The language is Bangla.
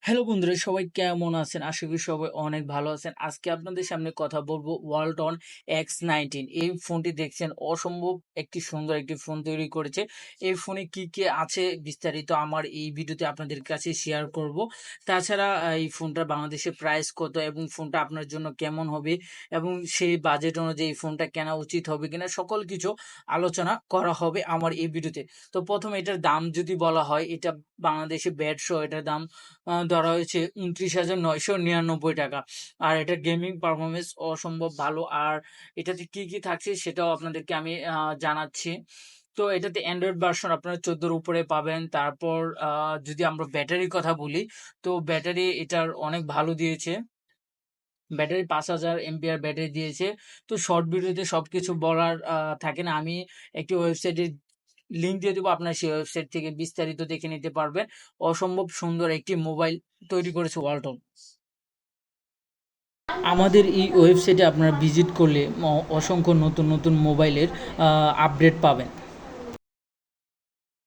হ্যালো বন্ধুরা, সবাই কেমন আছেন? আশা করি সবাই অনেক ভালো আছেন। আজকে আপনাদের সামনে কথা বলবো ওয়ালটন X19। এই ফোনটি দেখছেন, অসম্ভব একটি সুন্দর একটি ফোন তৈরি করেছে। এই ফোনে কি কি আছে বিস্তারিত আমার এই ভিডিওতে আপনাদের কাছে শেয়ার করব। তাছাড়া এই ফোনটার বাংলাদেশে প্রাইস কত এবং ফোনটা আপনার জন্য কেমন হবে এবং সেই বাজেট অনুযায়ী এই ফোনটা কেনা উচিত হবে কিনা, সকল কিছু আলোচনা করা হবে আমার এই ভিডিওতে। তো প্রথমে এটার দাম যদি বলা হয়, এটা বাংলাদেশে ব্যাট সহ এটার দাম ধরা হয়েছে 29,999 টাকা। আর এটা গেমিং পারফরমেন্স অসম্ভব ভালো। আর এটাতে কি কি থাকছে সেটাও আপনাদেরকে আমি জানাচ্ছি। তো এটাতে অ্যান্ড্রয়েড ভার্সন আপনারা 14-র উপরে পাবেন। তারপর যদি আমরা ব্যাটারির কথা বলি, তো ব্যাটারি এটার অনেক ভালো দিয়েছে। ব্যাটারি 5000 এমপিআর ব্যাটারি দিয়েছে। তো শর্ট ভিডিওতে সবকিছু বলার থাকে না। আমি একটি ওয়েবসাইটের লিঙ্ক দিয়ে দেবো, আপনার সেই ওয়েবসাইট থেকে বিস্তারিত দেখে নিতে পারবেন। অসম্ভব সুন্দর একটি মোবাইল তৈরি করেছে ওয়ালটন। আমাদের এই ওয়েবসাইটে আপনারা ভিজিট করলে অসংখ্য নতুন নতুন মোবাইলের আপডেট পাবেন।